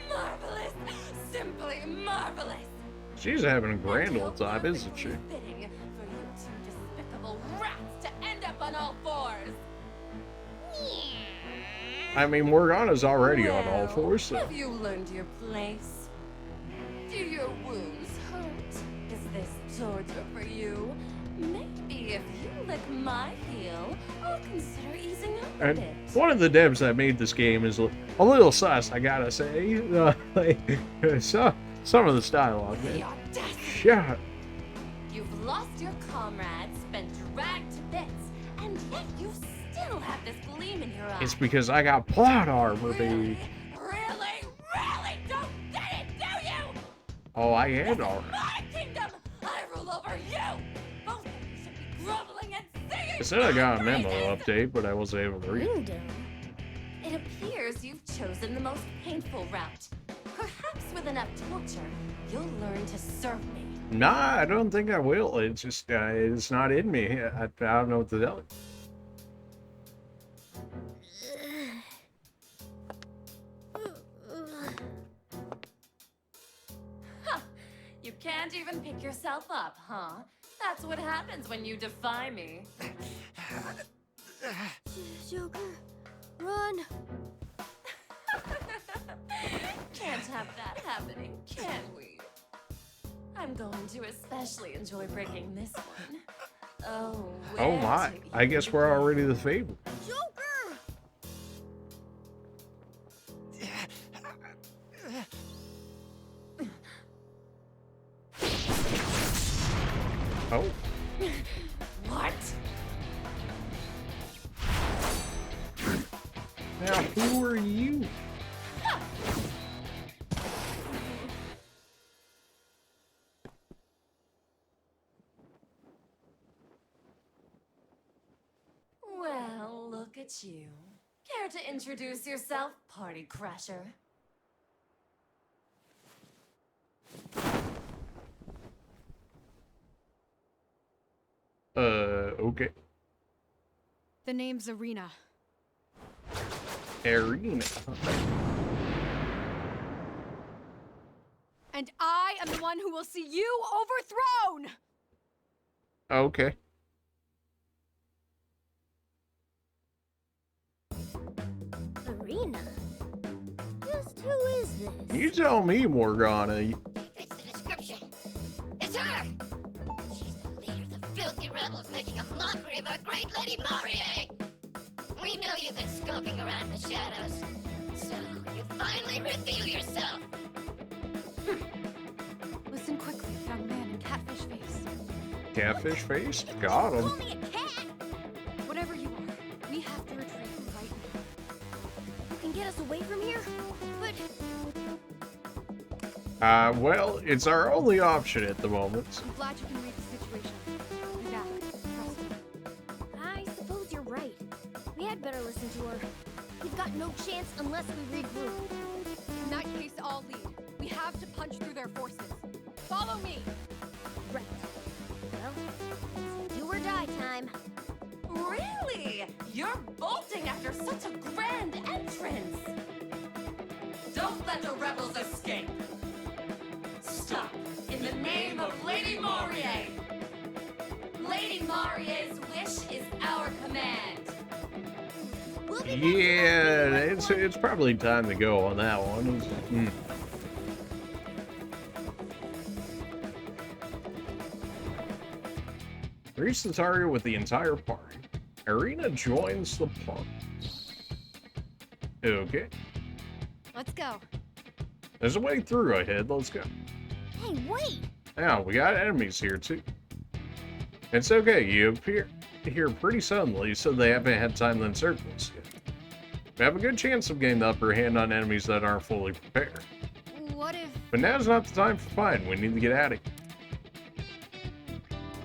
Marvelous! Simply marvelous! She's having a grand old time, isn't she? Fitting for you two despicable rats to end up on all fours. I mean, Morgana's already on all Well, fours, so. have you learned your place? Do your wounds hurt? Is this torture for you? Maybe if you lick my heel, I'll consider easing up a And bit. one of the devs that made this game is a little sus, I gotta say. Some of the dialogue, The man. audacity! Shut. You've lost your comrades, been dragged to bits, and yet you still have this gleam in your eye. It's because I got plot armor, baby. Really don't get it, do you? Oh, I had This is armor. my kingdom! I rule over you! Both of you should be groveling and singing I said I got a my memo praises! update, but I wasn't able to read it. Kingdom? It appears you've chosen the most painful route. Perhaps with enough torture, you'll learn to serve me. Nah, I don't think I will. It's just, it's not in me. I don't know what to tell you. You can't even pick yourself up, huh? That's what happens when you defy me. Joker, run! Can't have that happening, can we? I'm going to especially enjoy breaking this one. Oh, Oh my. where to I guess we're already the favorite. Joker! Oh. What? Now, who are you? Well, look at you. Care to introduce yourself, party crasher? Okay. The name's Arena. Arena. And I am the one who will see you overthrown! Okay. Arena? Just who is this? You tell me, Morgana. It's the description. It's her! She's the leader of the filthy rebels making a mockery of our great Lady Marie! We know you've been skulking around in the shadows. So, you finally reveal yourself! Listen quickly, young man in catfish face. Catfish face? Got him. Call me a cat! Whatever you are, we have to retreat right now. You can get us away from here? But Well, it's our only option at the moment. I'm glad you can read the situation. Yeah, trust me. I suppose you're right. We had better listen to her. We've got no chance unless we regroup. In that case, I'll lead. We have to punch through their forces. Follow me! Right. Well, it's do or die time. Really? You're bolting after such a grand entrance! Don't let the rebels escape! Stop! In the name of Lady Marie! Marie's wish is our command. Yeah, it's probably time to go on that one. Reach the target with the entire party. Irina joins the party. Okay. Let's go. There's a way through ahead. Let's go. Hey, wait! Now, we got enemies here, too. It's okay. You appear here pretty suddenly, so they haven't had time to encircle us yet. We have a good chance of getting the upper hand on enemies that aren't fully prepared. What if... But now's not the time for fighting. We need to get out of here.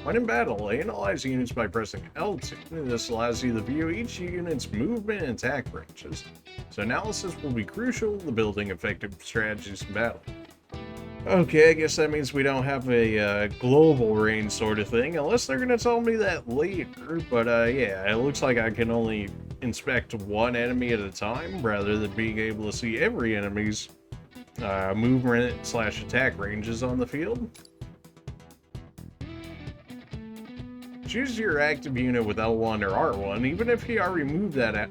When in battle, analyze units by pressing L2. This allows you to view each unit's movement and attack ranges. So analysis will be crucial to building effective strategies in battle. Okay, I guess that means we don't have a global range sort of thing, unless they're going to tell me that later. But yeah, it looks like I can only inspect one enemy at a time, rather than being able to see every enemy's movement/attack ranges on the field. Choose your active unit with L1 or R1, even if you already moved that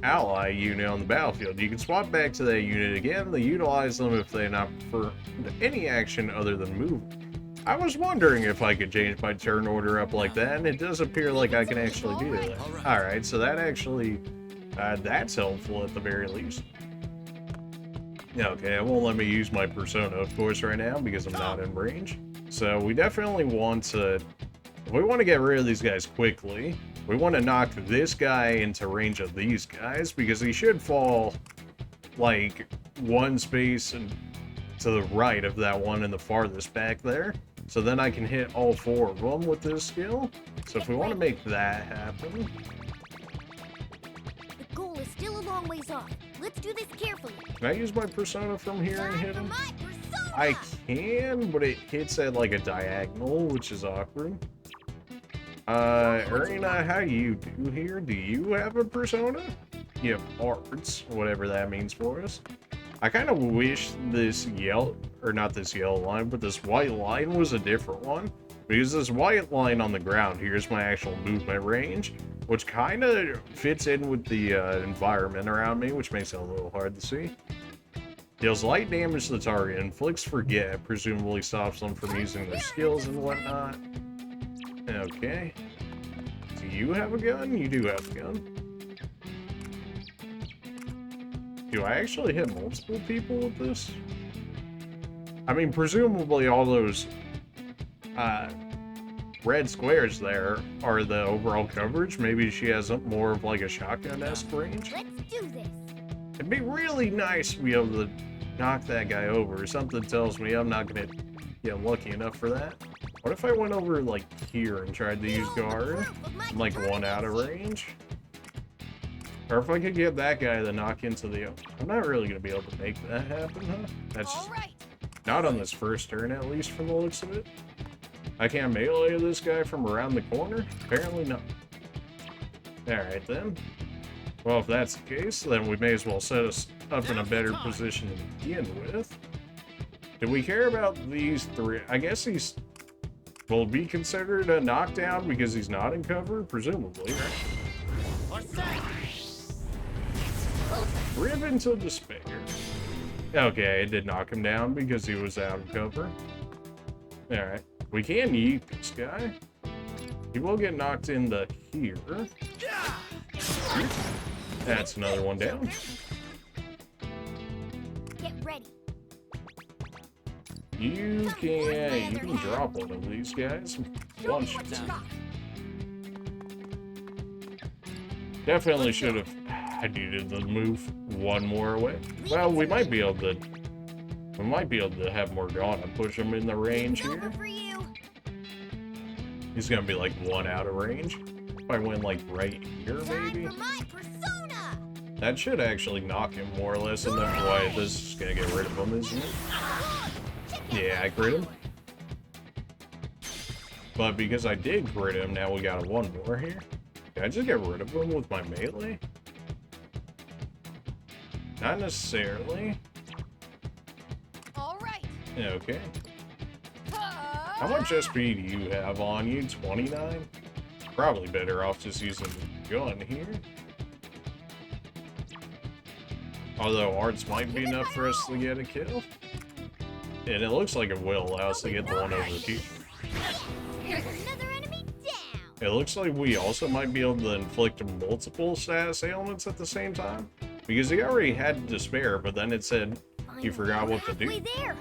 ally unit on the battlefield. You can swap back to that unit again to utilize them if they not prefer any action other than move. I was wondering if I could change my turn order up like that, and it does appear like I can actually do that. Alright, so that actually, that's helpful at the very least. Okay, it won't let me use my persona, of course, right now, because I'm not in range. So we definitely want to... If we want to get rid of these guys quickly, we want to knock this guy into range of these guys, because he should fall, like, one space and to the right of that one in the farthest back there. So then I can hit all four of them with this skill. So if we want to make that happen... The goal is still a long ways off. Let's do this carefully. Can I use my persona from here and hit him? I can, but it hits at, like, a diagonal, which is awkward. Irina, how you do here? Do you have a persona? You have arts, whatever that means for us. I kind of wish this yellow, or not this yellow line, but this white line was a different one. Because this white line on the ground here is my actual movement range, which kind of fits in with the environment around me, which makes it a little hard to see. Deals light damage to the target, inflicts forget, presumably stops them from using their skills and whatnot. Okay. Do you have a gun? You do have a gun. Do I actually hit multiple people with this? I mean, presumably all those red squares there are the overall coverage. Maybe she has more of like a shotgun-esque range. Let's do this. It'd be really nice to be able to knock that guy over. Something tells me I'm not gonna get lucky enough for that. What if I went over, like, here and tried to use guard? I'm, like, one out of range? Or if I could get that guy to knock into the... I'm not really going to be able to make that happen, huh? That's not on this first turn, at least, from the looks of it. I can't melee this guy from around the corner? Apparently not. Alright, then. Well, if that's the case, then we may as well set us up in a better position to begin with. Do we care about these three? I guess he's... will be considered a knockdown because he's not in cover? Presumably, right? Driven to despair. Okay, it did knock him down because he was out of cover. Alright. We can yeet this guy. He will get knocked into here. That's another one down. Get ready. You can drop one of these guys. One shot. Definitely should have needed to move one more away. Well, we might be able to have Morgana push him in the range here. He's gonna be like one out of range. If I went like right here, maybe. That should actually knock him more or less in that way. This is gonna get rid of him, isn't it? Yeah, I crit him. But because I did crit him, now we got one more here. Can I just get rid of him with my melee? Not necessarily. All right. Okay. How much SP do you have on you? 29? Probably better off just using the gun here. Although arts might be enough for us to get a kill. And it looks like it will allow us to get the one over here. Another enemy down. It looks like we also might be able to inflict multiple status ailments at the same time. Because he already had despair, but then it said he forgot what to do. Halfway there.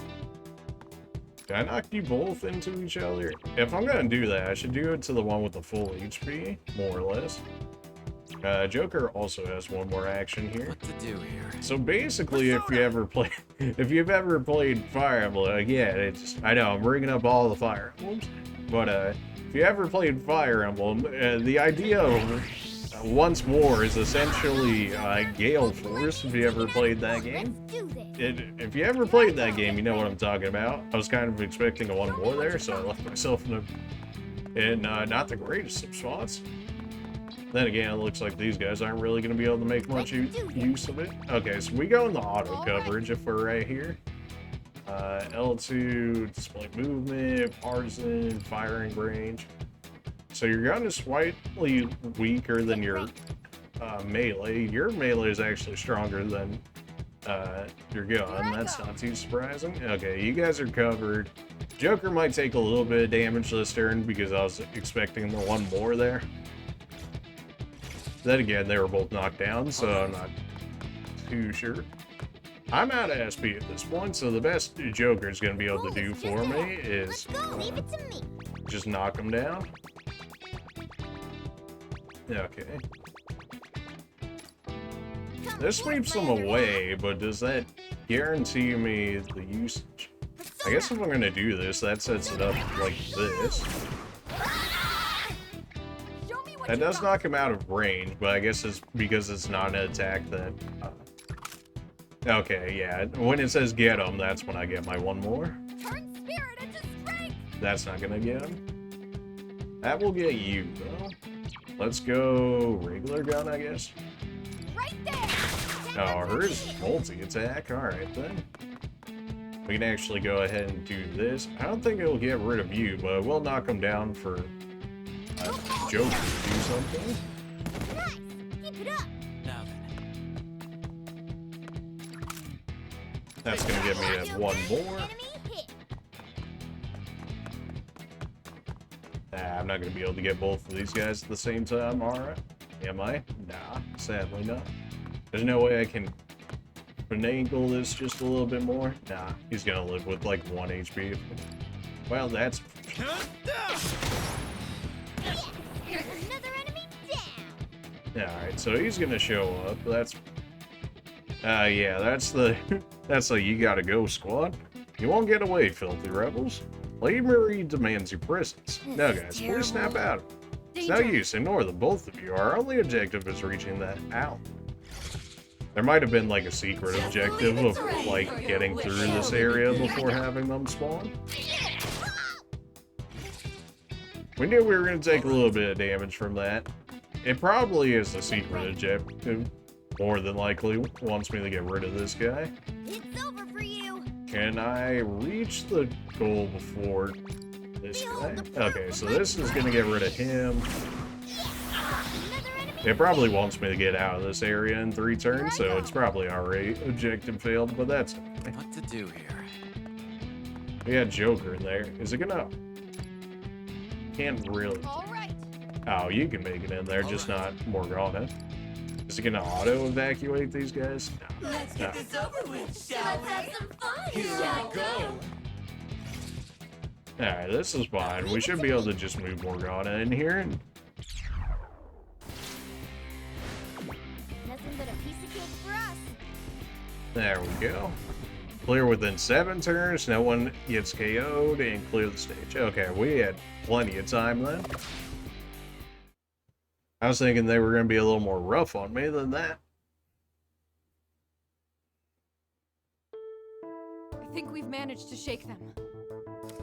Can I knock you both into each other? If I'm gonna do that, I should do it to the one with the full HP, more or less. Joker also has one more action here. What to do here? So basically, if you've ever played Fire Emblem, again, I know I'm bringing up all the Fire Emblems, but if you ever played Fire Emblem, the idea of once more is essentially Gale Force. If you ever played that game, if you ever played that game, you know what I'm talking about. I was kind of expecting a one more there, so I left myself in not the greatest of spots. Then again, it looks like these guys aren't really going to be able to make much use of it. Okay, so we go in the auto coverage if we're right here. L2, display movement, partisan, firing range. So your gun is slightly weaker than your melee. Your melee is actually stronger than your gun. That's not too surprising. Okay, you guys are covered. Joker might take a little bit of damage this turn because I was expecting the one more there. Then again, they were both knocked down, so I'm not too sure. I'm out of SP at this point, so the best Joker's going to be able to do for me is Leave it to me. just knock him down. Okay. This sweeps them away, but does that guarantee me the usage? I guess if I'm going to do this, that sets it up like this. That does knock him out of range, but I guess it's because it's not an attack that... Okay, yeah. When it says get him, that's when I get my one more. Turn spirit into strength. That's not gonna get him. That will get you, though. Let's go regular gun, I guess. Right there. Oh, hers is multi-attack. Alright, then. We can actually go ahead and do this. I don't think it'll get rid of you, but we'll knock him down for... Joker to do something. Nice. Keep it up. Now That's gonna get me at one more. Enemy hit. I'm not gonna be able to get both of these guys at the same time, alright? Am I? Nah, sadly not. There's no way I can finagle this just a little bit more. Nah, he's gonna live with like 1 HP. Well, that's... Another enemy down. Alright, so he's gonna show up. That's... yeah, that's the... that's the you gotta go squad. You won't get away, filthy rebels. Lady Marie demands your presence. No, guys, please snap out. It's no use, ignore them, both of you. Our only objective is reaching that out. There might have been like a secret objective of like getting through this area before having them spawn. We knew we were going to take a little bit of damage from that. It probably is a secret objective. More than likely wants me to get rid of this guy. It's over for you. Can I reach the goal before this guy? Okay, so this is going to get rid of him. It probably wants me to get out of this area in 3 turns, so it's probably already objective failed, but that's okay. What to do here? We got Joker in there. Is it gonna... Can't really... All right. Oh, you can make it in there, just not Morgana. Is it gonna auto-evacuate these guys? No. Let's get this over with, shall we? Let's have some fun, Here shall we go. Alright, this is fine. We should be able to just move Morgana in here. And... Nothing but a piece of cake for us. There we go. Clear within 7 turns, no one gets KO'd, and clear the stage. Okay, we had plenty of time then. I was thinking they were going to be a little more rough on me than that. I think we've managed to shake them.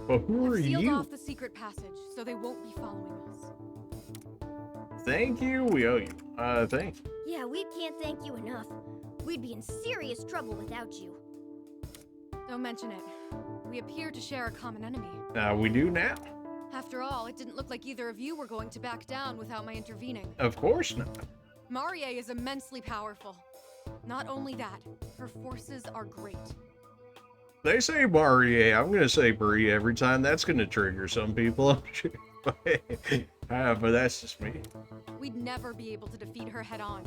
But who are I've sealed you? off the secret passage, so they won't be following us. Thank you, we owe you. Thank you. Yeah, we can't thank you enough. We'd be in serious trouble without you. Don't mention it. we appear to share a common enemy. We do now. After all, it didn't look like either of you were going to back down without my intervening. Of course not. Marie is immensely powerful. Not only that, her forces are great. They say Marie, I'm gonna say Brie every time. That's gonna trigger some people, I'm sure. But that's just me. We'd never be able to defeat her head on.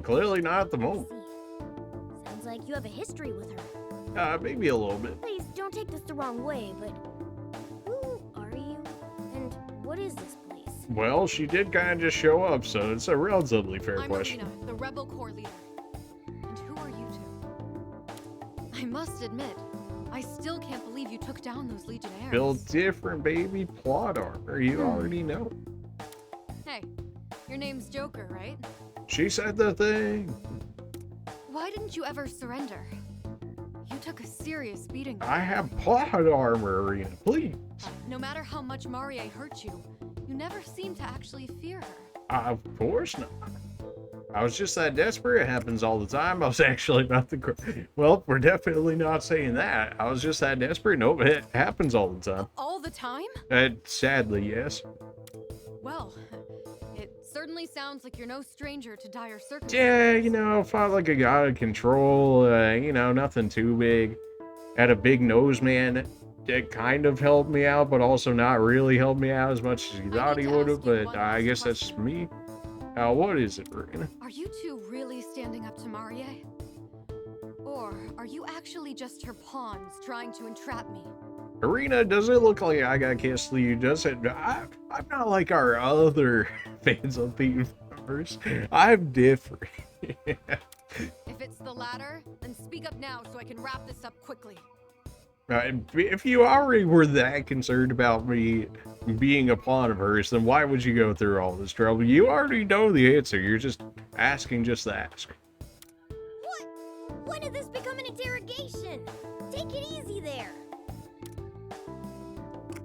Clearly not at the moment. Sounds like you have a history with her. Maybe a little bit. Please don't take this the wrong way, but who are you? And what is this place? Well, she did kind of just show up, so it's a relatively fair question. I'm Irina, the Rebel Corps leader. And who are you two? I must admit, I still can't believe you took down those Legionnaires. Build different, baby. Plot armor. You already know. Hey, your name's Joker, right? She said the thing. Why didn't you ever surrender? You took a serious beating. I have plot armor, Arena. Please. No matter how much Marie hurt you, you never seemed to actually fear her. Of course not. I was just that desperate. It happens all the time. I was actually about to... Well, we're definitely not saying that. I was just that desperate. Nope, it happens all the time. All the time? Sadly, yes. Well, it certainly sounds like you're no stranger to dire circumstances. Yeah, you know, fought like a god of control. You know, nothing too big. Had a big nose man that kind of helped me out, but also not really helped me out as much as he thought he would have. But I guess that's me. What is it, Marina? Are you two really standing up to Marie? Or are you actually just her pawns trying to entrap me? Arena, does it look like I got kissed to you? Does it? I'm not like our other fans of the universe. I'm different. If it's the latter, then speak up now so I can wrap this up quickly. If you already were that concerned about me being a pawn of hers, then why would you go through all this trouble? You already know the answer. You're just asking just to ask. What? When did this become an interrogation? Take it easy there.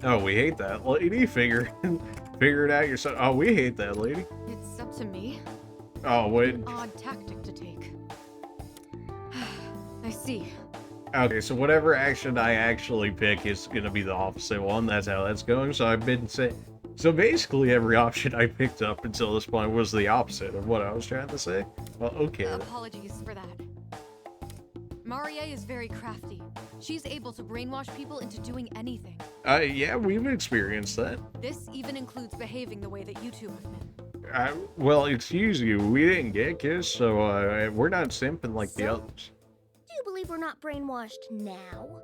Oh, we hate that lady. Figure it out yourself. Oh, we hate that lady. It's up to me? Oh, wait. An odd tactic to take. I see. Okay, so whatever action I actually pick is gonna be the opposite one. That's how that's going. So I've been saying. So basically, every option I picked up until this point was the opposite of what I was trying to say. Well, okay. Apologies for that. Marie is very crafty. She's able to brainwash people into doing anything. Yeah, we've experienced that. This even includes behaving the way that you two have been. Well, excuse you, we didn't get kissed, so we're not simping like the others. Do you believe we're not brainwashed now?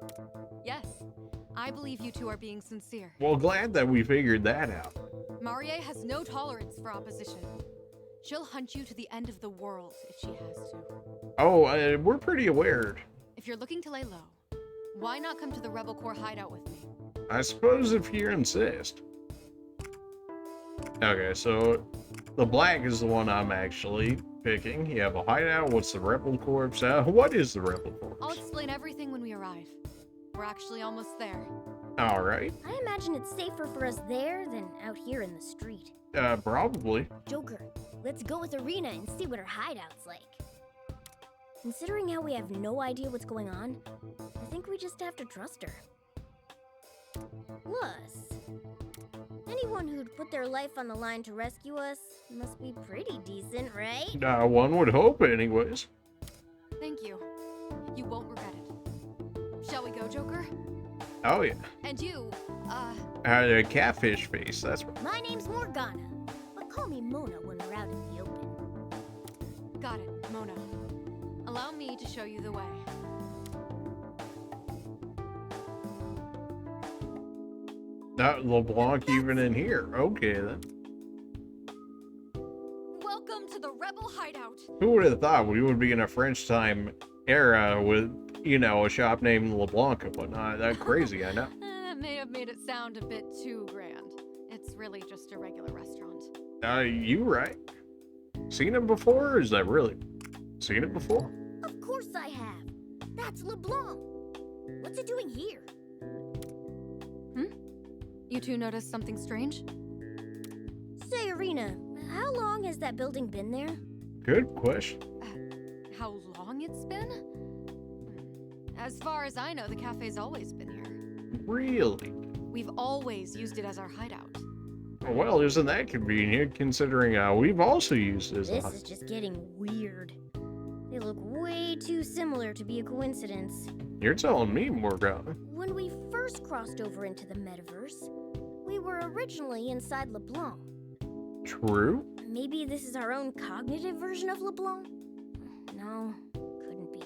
Yes, I believe you two are being sincere. Well, glad that we figured that out. Marie has no tolerance for opposition. She'll hunt you to the end of the world if she has to. Oh, we're pretty aware. If you're looking to lay low, why not come to the Rebel Corps hideout with me? I suppose if you insist. Okay, so the black is the one I'm actually picking. You have a hideout. What's the Rebel Corps? What is the Rebel Corps? I'll explain everything when we arrive. We're actually almost there. All right. I imagine it's safer for us there than out here in the street. Probably. Joker, let's go with Arena and see what her hideout's like. Considering how we have no idea what's going on, I think we just have to trust her. Plus, anyone who'd put their life on the line to rescue us must be pretty decent, right? One would hope anyways. Thank you. You won't regret it. Shall we go, Joker? Oh, yeah. And you, A catfish face, that's right. My name's Morgana, but call me Mona when we're out in the open. Got it, Mona. Allow me to show you the way. Not LeBlanc even in here. Okay, then. Welcome to the Rebel Hideout. Who would have thought we would be in a French time era with, you know, a shop named LeBlanc and whatnot? That's crazy, I know. That may have made it sound a bit too grand. It's really just a regular restaurant. You right. Seen it before, or is that really? Seen it before? Of course I have. That's LeBlanc. What's it doing here? You two noticed something strange? Say, Arena, how long has that building been there? Good question. How long it's been? As far as I know, the cafe's always been here. Really? We've always used it as our hideout. Well, isn't that convenient, considering we've also used it as a This is just getting weird. They look way too similar to be a coincidence. You're telling me, Morgana. When we first crossed over into the metaverse, we were originally inside LeBlanc. True? Maybe this is our own cognitive version of LeBlanc? No, couldn't be.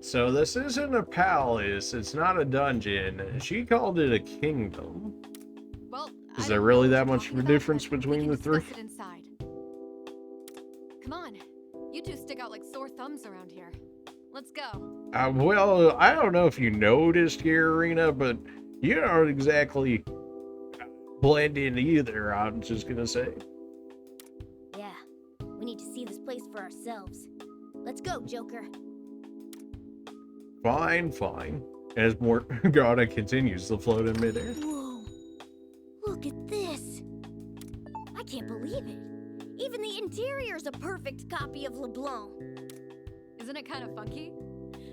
So this isn't a palace, it's not a dungeon. She called it a kingdom. Well, Is I there don't really know that what you're much of talking a about, difference but we between can the three? discuss it inside. Come on. You two stick out like sore thumbs around here. Let's go. Well, I don't know if you noticed here, Arena, but you don't exactly blend in either, I'm just gonna say. Yeah, we need to see this place for ourselves. Let's go, Joker. Fine, fine. As Morgana continues to float in midair. Whoa, look at this. I can't believe it. Even the interior's a perfect copy of LeBlanc. Isn't it kind of funky?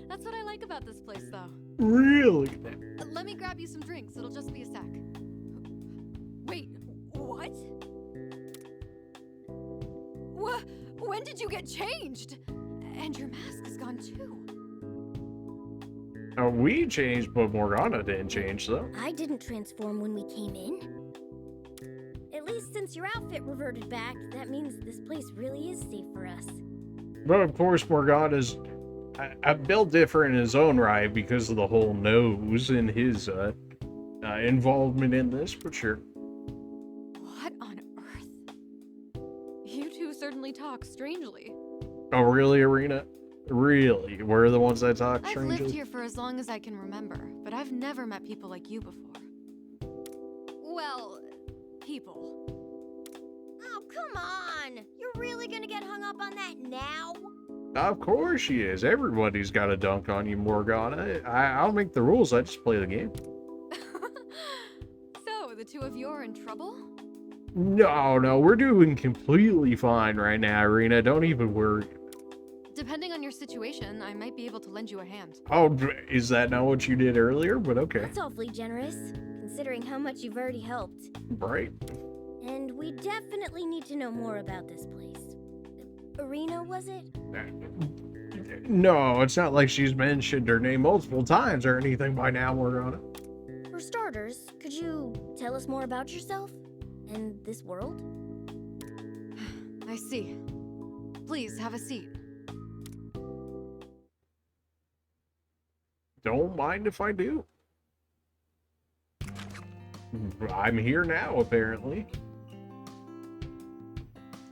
That's what I like about this place, though. Really? Let me grab you some drinks. It'll just be a sec. Wait, what? When did you get changed? And your mask is gone too. We changed, but Morgana didn't change, though. I didn't transform when we came in. At least since your outfit reverted back, that means this place really is safe for us. But of course, Morgana's built different in his own right because of the whole nose and his involvement in this, but sure. What on earth? You two certainly talk strangely. Oh, really, Arena? Really? We're the ones that talk I've strangely? lived here for as long as I can remember, but I've never met people like you before. Well, people. Oh, come on! You're really gonna get hung up on that now? Of course she is. Everybody's got a dunk on you, Morgana. I'll make the rules. I just play the game. So, the two of you are in trouble? No, we're doing completely fine right now, Arena. Don't even worry. Depending on your situation, I might be able to lend you a hand. Oh, is that not what you did earlier? But okay. That's awfully generous, considering how much you've already helped. Right. And we definitely need to know more about this place. Arena, was it? No, it's not like she's mentioned her name multiple times or anything by now, Morgana. For starters, could you tell us more about yourself? And this world? I see. Please, have a seat. Don't mind if I do. I'm here now, apparently.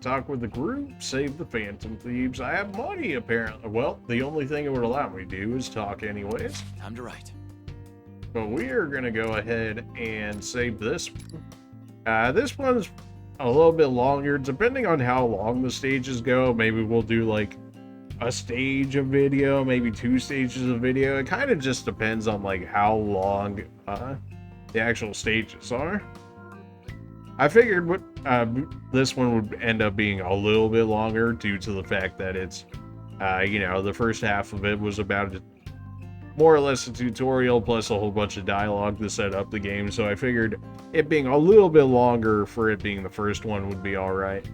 Talk with the group, save the Phantom Thieves. I have money, apparently. Well, the only thing it would allow me to do is talk anyways. Time to write. But we are going to go ahead and save this. This one's a little bit longer, depending on how long the stages go. Maybe we'll do like a stage of video, maybe 2 stages of video. It kind of just depends on like how long the actual stages are. I figured this one would end up being a little bit longer due to the fact that it's, the first half of it was about more or less a tutorial plus a whole bunch of dialogue to set up the game. So I figured it being a little bit longer for it being the first one would be all right.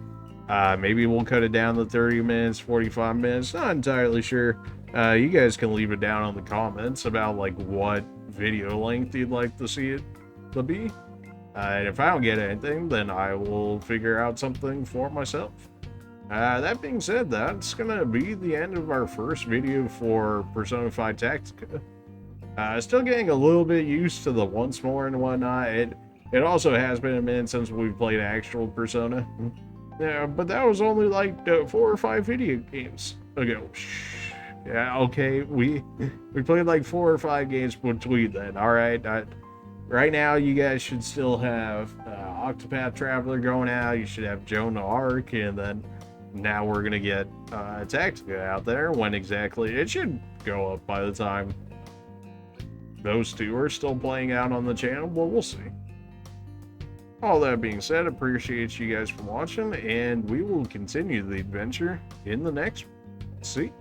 Maybe we'll cut it down to 30 minutes, 45 minutes. Not entirely sure. You guys can leave it down in the comments about like what video length you'd like to see it to be. And if I don't get anything, then I will figure out something for myself. That being said, that's gonna be the end of our first video for Persona 5 Tactica. Still getting a little bit used to the once more and whatnot. It also has been a minute since we've played actual Persona. Yeah, but that was only like 4 or 5 video games ago. Yeah, okay, we played like 4 or 5 games between then. All right, right now you guys should still have Octopath Traveler going out. You should have Joan of Arc, and then now we're gonna get Tactica out there. When exactly it should go up by the time those 2 are still playing out on the channel, but we'll see. All that being said, appreciate you guys for watching, and we will continue the adventure in the next one. See?